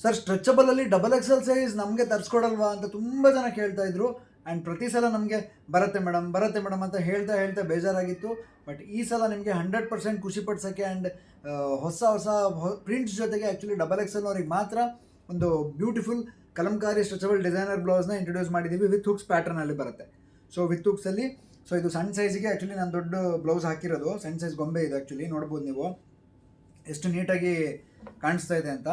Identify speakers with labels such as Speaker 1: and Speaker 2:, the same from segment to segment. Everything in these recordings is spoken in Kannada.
Speaker 1: ಸರ್ ಸ್ಟ್ರೆಚಬಲಲ್ಲಿ ಡಬಲ್ ಎಕ್ಸೆಲ್ ಸೈಜ್ ನಮಗೆ ತರಿಸ್ಕೊಡಲ್ವಾ ಅಂತ ತುಂಬ ಜನ ಕೇಳ್ತಾ ಇದ್ರು. ಆ್ಯಂಡ್ ಪ್ರತಿ ಸಲ ನಮಗೆ ಬರುತ್ತೆ ಮೇಡಮ್ ಅಂತ ಹೇಳ್ತಾ ಬೇಜಾರಾಗಿತ್ತು. ಬಟ್ ಈ ಸಲ ನಿಮಗೆ 100% ಖುಷಿ ಪಡಿಸೋಕ್ಕೆ ಆ್ಯಂಡ್ ಹೊಸ ಪ್ರಿಂಟ್ಸ್ ಜೊತೆಗೆ ಆ್ಯಕ್ಚುಲಿ ಡಬಲ್ ಎಕ್ಸೆಲ್ ಅವ್ರಿಗೆ ಮಾತ್ರ ಒಂದು ಬ್ಯೂಟಿಫುಲ್ ಕಲಂಕಾರಿ ಸ್ಟ್ರೆಚಬಲ್ ಡಿಸೈನರ್ ಬ್ಲೌಸ್ನ ಇಂಟ್ರೊಡ್ಯೂಸ್ ಮಾಡಿದ್ದೀವಿ. ವಿತ್ ಹುಕ್ಸ್ ಪ್ಯಾಟರ್ನಲ್ಲಿ ಬರುತ್ತೆ. ಸೊ ವಿತ್ ಹುಕ್ಸಲ್ಲಿ ಇದು ಸಣ್ಣ ಸೈಜಿಗೆ ಆ್ಯಕ್ಚುಲಿ ನಾನು ದೊಡ್ಡ ಬ್ಲೌಸ್ ಹಾಕಿರೋದು. ಸಣ್ಣ ಸೈಜ್ ಗೊಂಬೆ ಇದು ಆ್ಯಕ್ಚುಲಿ ನೋಡ್ಬೋದು ನೀವು ಎಷ್ಟು ನೀಟಾಗಿ ಕಾಣಿಸ್ತಾ ಇದೆ ಅಂತ.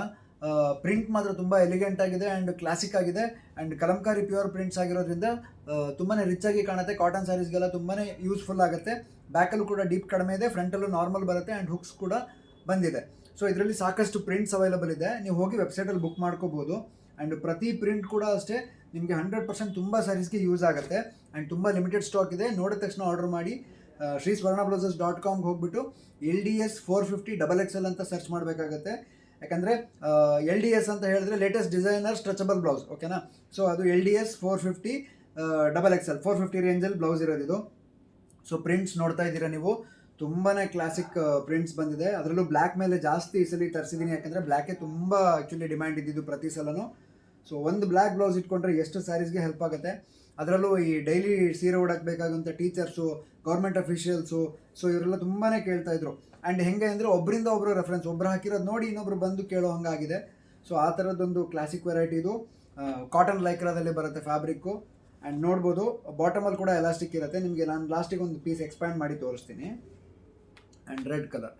Speaker 1: ಪ್ರಿಂಟ್ ಮಾತ್ರ ತುಂಬ ಎಲಿಗೆಂಟ್ ಆಗಿದೆ ಆ್ಯಂಡ್ ಕ್ಲಾಸಿಕ್ ಆಗಿದೆ. ಆ್ಯಂಡ್ ಕಲಂಕಾರಿ ಪ್ಯೂರ್ ಪ್ರಿಂಟ್ಸ್ ಆಗಿರೋದ್ರಿಂದ ತುಂಬಾ ರಿಚ್ ಆಗಿ ಕಾಣುತ್ತೆ. ಕಾಟನ್ ಸ್ಯಾರೀಸ್ಗೆಲ್ಲ ತುಂಬಾ ಯೂಸ್ಫುಲ್ ಆಗುತ್ತೆ. ಬ್ಯಾಕಲ್ಲೂ ಕೂಡ ಡೀಪ್ ಕಡಿಮೆ ಇದೆ, ಫ್ರಂಟಲ್ಲೂ ನಾರ್ಮಲ್ ಬರುತ್ತೆ ಆ್ಯಂಡ್ ಹುಕ್ಸ್ ಕೂಡ ಬಂದಿದೆ. ಸೊ ಇದರಲ್ಲಿ ಸಾಕಷ್ಟು ಪ್ರಿಂಟ್ಸ್ ಅವೈಲಬಲ್ ಇದೆ. ನೀವು ಹೋಗಿ ವೆಬ್ಸೈಟಲ್ಲಿ ಬುಕ್ ಮಾಡ್ಕೋಬೋದು. ಆ್ಯಂಡ್ ಪ್ರತಿ ಪ್ರಿಂಟ್ ಕೂಡ ಅಷ್ಟೇ ನಿಮಗೆ 100% ತುಂಬ ಸ್ಯಾರೀಸ್ಗೆ ಯೂಸ್ ಆಗುತ್ತೆ. ಆ್ಯಂಡ್ ತುಂಬ ಲಿಮಿಟೆಡ್ ಸ್ಟಾಕ್ ಇದೆ. ನೋಡಿದ ತಕ್ಷಣ ಆರ್ಡರ್ ಮಾಡಿ. srisvarnablouses.com ಹೋಗ್ಬಿಟ್ಟು LDS 450 XXL ಅಂತ ಸರ್ಚ್ ಮಾಡಬೇಕಾಗತ್ತೆ. ಯಾಕಂದರೆ LDS ಅಂತ ಹೇಳಿದ್ರೆ ಲೇಟೆಸ್ಟ್ ಡಿಸೈನರ್ ಸ್ಟ್ರೆಚಬಲ್ ಬ್ಲೌಸ್, ಓಕೆನಾ. ಸೊ ಅದು LDS 450 XXL 450 ರೇಂಜಲ್ಲಿ ಬ್ಲೌಸ್ ಇರೋದಿದು. ಸೊ ಪ್ರಿಂಟ್ಸ್ ನೋಡ್ತಾ ಇದ್ದೀರಾ ನೀವು, ತುಂಬಾ ಕ್ಲಾಸಿಕ್ ಪ್ರಿಂಟ್ಸ್ ಬಂದಿದೆ. ಅದರಲ್ಲೂ ಬ್ಲ್ಯಾಕ್ ಮೇಲೆ ಜಾಸ್ತಿ ಈ ಸಲ ತರಿಸಿದ್ದೀನಿ, ಯಾಕಂದರೆ ಬ್ಲ್ಯಾಕೇ ತುಂಬ ಆ್ಯಕ್ಚುಲಿ ಡಿಮ್ಯಾಂಡ್ ಇದ್ದಿದ್ದು ಪ್ರತಿ ಸಲನೂ. ಸೊ ಒಂದು ಬ್ಲ್ಯಾಕ್ ಬ್ಲೌಸ್ ಇಟ್ಕೊಂಡ್ರೆ ಎಷ್ಟು ಸ್ಯಾರೀಸ್ಗೆ ಹೆಲ್ಪ್ ಆಗುತ್ತೆ. ಅದರಲ್ಲೂ ಈ ಡೈಲಿ ಸೀರೆ ಉಡಕ್ಕೆ ಬೇಕಾದಂಥ ಟೀಚರ್ಸು, ಗೌರ್ಮೆಂಟ್ ಅಫಿಷಿಯಲ್ಸು, ಸೊ ಇವರೆಲ್ಲ ತುಂಬಾ ಕೇಳ್ತಾ ಇದ್ರು. ಆ್ಯಂಡ್ ಹೆಂಗೆ ಅಂದರೆ ಒಬ್ಬರಿಂದ ಒಬ್ಬರು ರೆಫರೆನ್ಸ್, ಒಬ್ಬರು ಹಾಕಿರೋದು ನೋಡಿ ಇನ್ನೊಬ್ರು ಬಂದು ಕೇಳೋ ಹಂಗಾಗಿದೆ. ಸೊ ಆ ಥರದ್ದೊಂದು ಕ್ಲಾಸಿಕ್ ವೆರೈಟಿ ಇದು. ಕಾಟನ್ ಲೈಕ್ರಾದಲ್ಲಿ ಬರುತ್ತೆ ಫ್ಯಾಬ್ರಿಕ್ಕು. ಆ್ಯಂಡ್ ನೋಡ್ಬೋದು ಬಾಟಮಲ್ಲಿ ಕೂಡ ಎಲಾಸ್ಟಿಕ್ ಇರುತ್ತೆ. ನಿಮಗೆ ನಾನು ಲಾಸ್ಟಿಗೆ ಒಂದು ಪೀಸ್ ಎಕ್ಸ್ಪ್ಯಾಂಡ್ ಮಾಡಿ ತೋರಿಸ್ತೀನಿ. And red colour.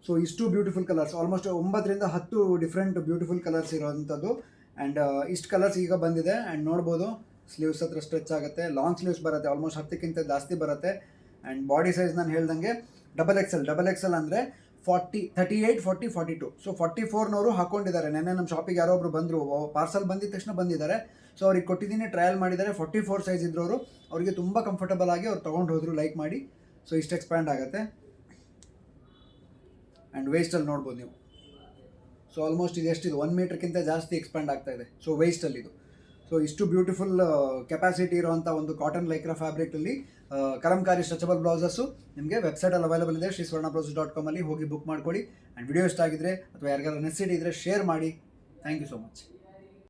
Speaker 1: ಸೊ ಇಷ್ಟು ಬ್ಯೂಟಿಫುಲ್ ಕಲರ್ಸ್, ಆಲ್ಮೋಸ್ಟ್ 9 ರಿಂದ 10 ಡಿಫ್ರೆಂಟ್ ಬ್ಯೂಟಿಫುಲ್ ಕಲರ್ಸ್ ಇರೋವಂಥದ್ದು. ಆ್ಯಂಡ್ ಇಷ್ಟು ಕಲರ್ಸ್ ಈಗ ಬಂದಿದೆ. ಆ್ಯಂಡ್ ನೋಡ್ಬೋದು ಸ್ಲೀವ್ಸ್ ಹತ್ರ ಸ್ಟ್ರೆಚ್ ಆಗುತ್ತೆ, ಲಾಂಗ್ ಸ್ಲೀವ್ಸ್ ಬರುತ್ತೆ, ಆಲ್ಮೋಸ್ಟ್ 10ಕ್ಕಿಂತ ಜಾಸ್ತಿ ಬರುತ್ತೆ. ಆ್ಯಂಡ್ ಬಾಡಿ ಸೈಜ್ ನಾನು ಹೇಳ್ದಂಗೆ ಡಬಲ್ ಎಕ್ಸೆಲ್ ಅಂದರೆ 40, 38, 40, 42. ಸೊ 44ನವರು ಹಾಕ್ಕೊಂಡಿದ್ದಾರೆ. ನೆನ್ನೆ ನಮ್ಮ ಶಾಪಿಗೆ ಯಾರೋ ಒಬ್ರು ಬಂದರು, ಪಾರ್ಸಲ್ ಬಂದಿದ ತಕ್ಷಣ ಬಂದಿದ್ದಾರೆ. ಸೊ ಅವ್ರಿಗೆ ಕೊಟ್ಟಿದ್ದೀನಿ, ಟ್ರಯಲ್ ಮಾಡಿದ್ದಾರೆ. 44 ಸೈಜ್ ಇದ್ರವರು, ಅವರಿಗೆ ತುಂಬ ಕಂಫರ್ಟಬಲ್ ಆಗಿ ಅವ್ರು ತೊಗೊಂಡು ಹೋದರು ಲೈಕ್ ಮಾಡಿ. ಸೊ ಇಷ್ಟು ಎಕ್ಸ್ಪ್ಯಾಂಡ್ ಆಗುತ್ತೆ. ಆ್ಯಂಡ್ ವೇಸ್ಟಲ್ಲಿ ನೋಡ್ಬೋದು ನೀವು. ಸೊ ಆಲ್ಮೋಸ್ಟ್ ಇದು ಎಷ್ಟಿದು 1 ಮೀಟ್ರ್ಗಿಂತ ಜಾಸ್ತಿ ಎಕ್ಸ್ಪ್ಯಾಂಡ್ ಆಗ್ತಾ ಇದೆ. ಸೊ ವೇಸ್ಟಲ್ಲಿ ಇದು. ಸೊ ಇಷ್ಟು ಬ್ಯೂಟಿಫುಲ್ ಕೆಪಾಸಿಟಿ ಇರುವಂಥ ಒಂದು ಕಾಟನ್ ಲೈಕ್ರಾ ಫ್ಯಾಬ್ರಿಕಲ್ಲಿ ಕಲಂಕಾರಿ ಸ್ಟ್ರೆಚಬಲ್ ಬ್ಲೌಸಸ್ಸು ನಿಮಗೆ ವೆಬ್ಸೈಟಲ್ಲಿ ಅವೈಲಬಲ್ ಇದೆ. srisvarnablouses.com ಅಲ್ಲಿ ಹೋಗಿ ಬುಕ್ ಮಾಡ್ಕೊಳ್ಳಿ. ಆ್ಯಂಡ್ ವಿಡಿಯೋ ಇಷ್ಟ ಆಗಿದ್ರೆ ಅಥವಾ ಯಾರಿಗಾರು ನೆಸಿಟಿ ಇದ್ದರೆ ಶೇರ್ ಮಾಡಿ. Thank you so much.